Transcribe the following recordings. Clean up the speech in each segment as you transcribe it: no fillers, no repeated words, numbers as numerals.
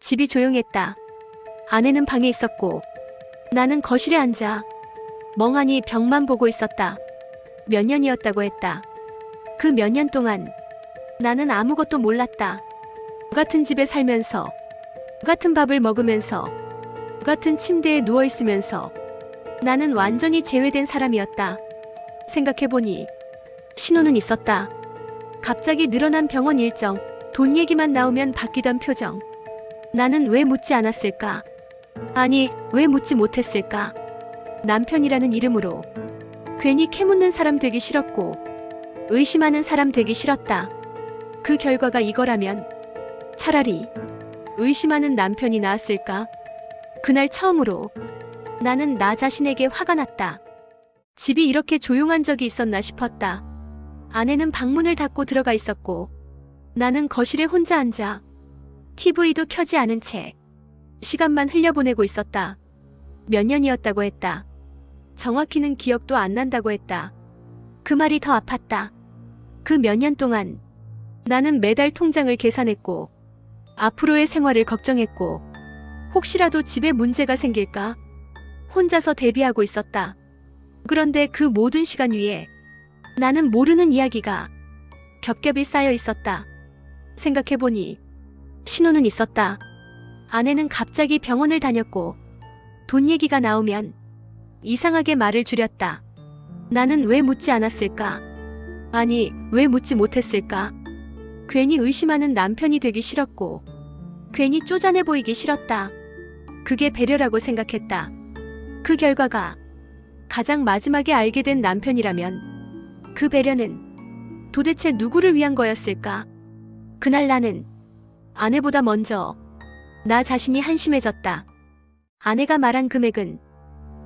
집이 조용했다. 아내는 방에 있었고 나는 거실에 앉아 멍하니 벽만 보고 있었다. 몇 년이었다고 했다. 그 몇 년 동안 나는 아무것도 몰랐다. 같은 집에 살면서 같은 밥을 먹으면서 같은 침대에 누워있으면서 나는 완전히 제외된 사람이었다. 생각해보니 신호는 있었다. 갑자기 늘어난 병원 일정, 돈 얘기만 나오면 바뀌던 표정. 나는 왜 묻지 않았을까? 아니, 왜 묻지 못했을까? 남편이라는 이름으로 괜히 캐묻는 사람 되기 싫었고 의심하는 사람 되기 싫었다. 그 결과가 이거라면 차라리 의심하는 남편이 나았을까? 그날 처음으로 나는 나 자신에게 화가 났다. 집이 이렇게 조용한 적이 있었나 싶었다. 아내는 방문을 닫고 들어가 있었고 나는 거실에 혼자 앉아 TV도 켜지 않은 채 시간만 흘려보내고 있었다. 몇 년이었다고 했다. 정확히는 기억도 안 난다고 했다. 그 말이 더 아팠다. 그 몇 년 동안 나는 매달 통장을 계산했고 앞으로의 생활을 걱정했고 혹시라도 집에 문제가 생길까 혼자서 대비하고 있었다. 그런데 그 모든 시간 위에 나는 모르는 이야기가 겹겹이 쌓여 있었다. 생각해보니 신호는 있었다. 아내는 갑자기 병원을 다녔고 돈 얘기가 나오면 이상하게 말을 줄였다. 나는 왜 묻지 않았을까? 아니, 왜 묻지 못했을까? 괜히 의심하는 남편이 되기 싫었고 괜히 쪼잔해 보이기 싫었다. 그게 배려라고 생각했다. 그 결과가 가장 마지막에 알게 된 남편이라면 그 배려는 도대체 누구를 위한 거였을까? 그날 나는 아내보다 먼저 나 자신이 한심해졌다. 아내가 말한 금액은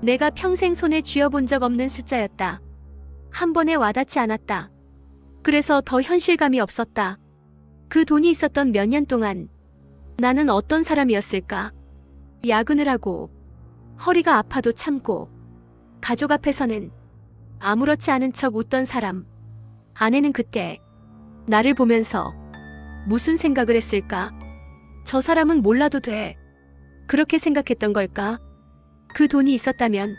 내가 평생 손에 쥐어본 적 없는 숫자였다. 한 번에 와닿지 않았다. 그래서 더 현실감이 없었다. 그 돈이 있었던 몇 년 동안 나는 어떤 사람이었을까? 야근을 하고 허리가 아파도 참고 가족 앞에서는 아무렇지 않은 척 웃던 사람. 아내는 그때 나를 보면서 무슨 생각을 했을까? 저 사람은 몰라도 돼. 그렇게 생각했던 걸까? 그 돈이 있었다면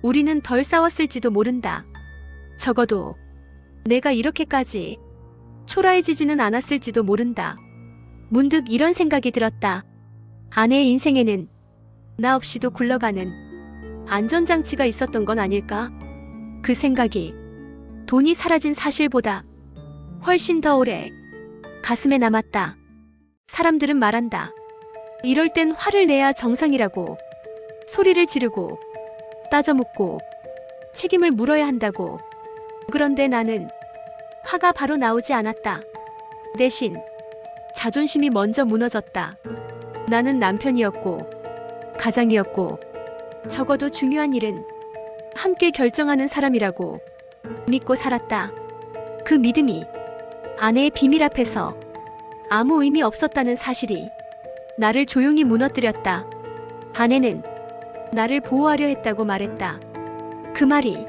우리는 덜 싸웠을지도 모른다. 적어도 내가 이렇게까지 초라해지지는 않았을지도 모른다. 문득 이런 생각이 들었다. 아내의 인생에는 나 없이도 굴러가는 안전장치가 있었던 건 아닐까? 그 생각이 돈이 사라진 사실보다 훨씬 더 오래 가슴에 남았다. 사람들은 말한다. 이럴 땐 화를 내야 정상이라고. 소리를 지르고 따져묻고 책임을 물어야 한다고. 그런데 나는 화가 바로 나오지 않았다. 대신 자존심이 먼저 무너졌다. 나는 남편이었고 가장이었고 적어도 중요한 일은 함께 결정하는 사람이라고 믿고 살았다. 그 믿음이 아내의 비밀 앞에서 아무 의미 없었다는 사실이 나를 조용히 무너뜨렸다. 아내는 나를 보호하려 했다고 말했다. 그 말이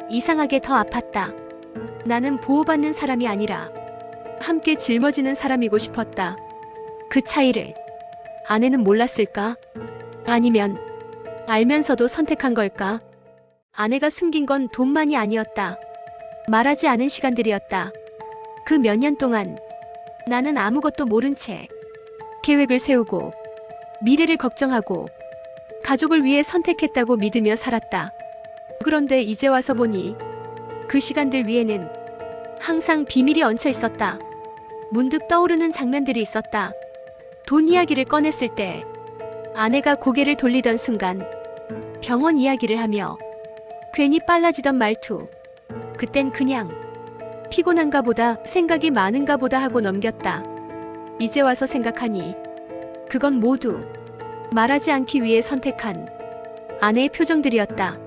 이상하게 더 아팠다. 나는 보호받는 사람이 아니라 함께 짊어지는 사람이고 싶었다. 그 차이를 아내는 몰랐을까? 아니면 알면서도 선택한 걸까? 아내가 숨긴 건 돈만이 아니었다. 말하지 않은 시간들이었다. 그 몇 년 동안 나는 아무것도 모른 채 계획을 세우고 미래를 걱정하고 가족을 위해 선택했다고 믿으며 살았다. 그런데 이제 와서 보니 그 시간들 위에는 항상 비밀이 얹혀 있었다. 문득 떠오르는 장면들이 있었다. 돈 이야기를 꺼냈을 때 아내가 고개를 돌리던 순간 병원 이야기를 하며 괜히 빨라지던 말투. 그땐 그냥 피곤한가 보다, 생각이 많은가 보다 하고 넘겼다. 이제 와서 생각하니 그건 모두 말하지 않기 위해 선택한 아내의 표정들이었다.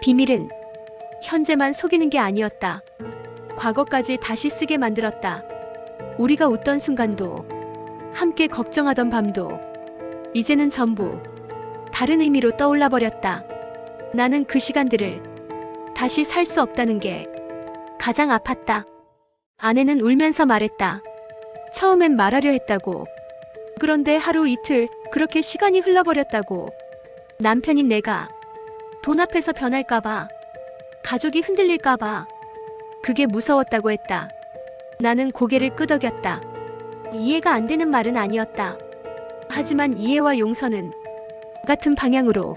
비밀은 현재만 속이는 게 아니었다. 과거까지 다시 쓰게 만들었다. 우리가 웃던 순간도, 함께 걱정하던 밤도 이제는 전부 다른 의미로 떠올라 버렸다. 나는 그 시간들을 다시 살 수 없다는 게 가장 아팠다. 아내는 울면서 말했다. 처음엔 말하려 했다고. 그런데 하루 이틀 그렇게 시간이 흘러버렸다고. 남편인 내가 돈 앞에서 변할까봐, 가족이 흔들릴까봐 그게 무서웠다고 했다. 나는 고개를 끄덕였다. 이해가 안 되는 말은 아니었다. 하지만 이해와 용서는 같은 방향으로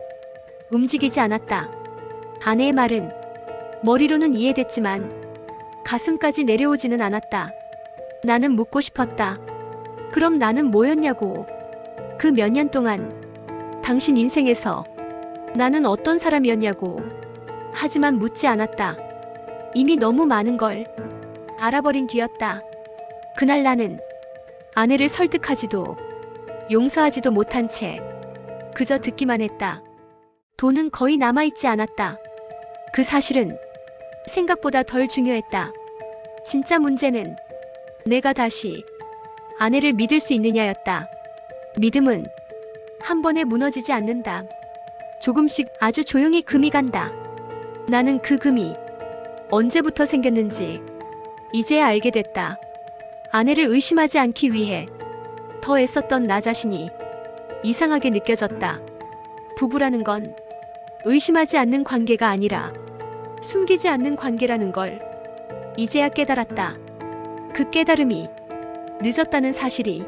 움직이지 않았다. 아내의 말은 머리로는 이해됐지만 가슴까지 내려오지는 않았다. 나는 묻고 싶었다. 그럼 나는 뭐였냐고. 그 몇 년 동안 당신 인생에서 나는 어떤 사람이었냐고. 하지만 묻지 않았다. 이미 너무 많은 걸 알아버린 뒤였다. 그날 나는 아내를 설득하지도 용서하지도 못한 채 그저 듣기만 했다. 돈은 거의 남아있지 않았다. 그 사실은 생각보다 덜 중요했다. 진짜 문제는 내가 다시 아내를 믿을 수 있느냐였다. 믿음은 한 번에 무너지지 않는다. 조금씩 아주 조용히 금이 간다. 나는 그 금이 언제부터 생겼는지 이제야 알게 됐다. 아내를 의심하지 않기 위해 더 애썼던 나 자신이 이상하게 느껴졌다. 부부라는 건 의심하지 않는 관계가 아니라 숨기지 않는 관계라는 걸 이제야 깨달았다. 그 깨달음이 늦었다는 사실이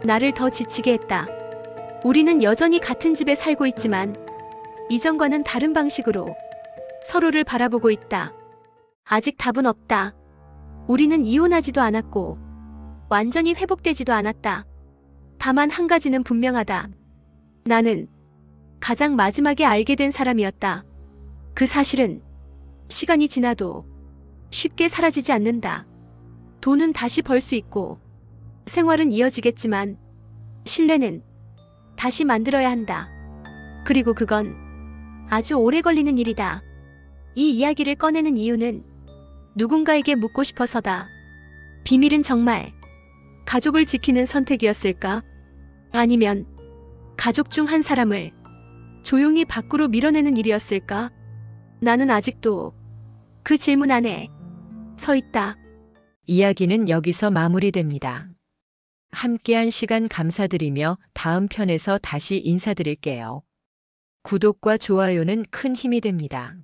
나를 더 지치게 했다. 우리는 여전히 같은 집에 살고 있지만 이전과는 다른 방식으로 서로를 바라보고 있다. 아직 답은 없다. 우리는 이혼하지도 않았고 완전히 회복되지도 않았다. 다만 한 가지는 분명하다. 나는 가장 마지막에 알게 된 사람이었다. 그 사실은 시간이 지나도 쉽게 사라지지 않는다. 돈은 다시 벌 수 있고 생활은 이어지겠지만 신뢰는 다시 만들어야 한다. 그리고 그건 아주 오래 걸리는 일이다. 이 이야기를 꺼내는 이유는 누군가에게 묻고 싶어서다. 비밀은 정말 가족을 지키는 선택이었을까? 아니면 가족 중 한 사람을 조용히 밖으로 밀어내는 일이었을까? 나는 아직도 그 질문 안에 서 있다. 이야기는 여기서 마무리됩니다. 함께한 시간 감사드리며 다음 편에서 다시 인사드릴게요. 구독과 좋아요는 큰 힘이 됩니다.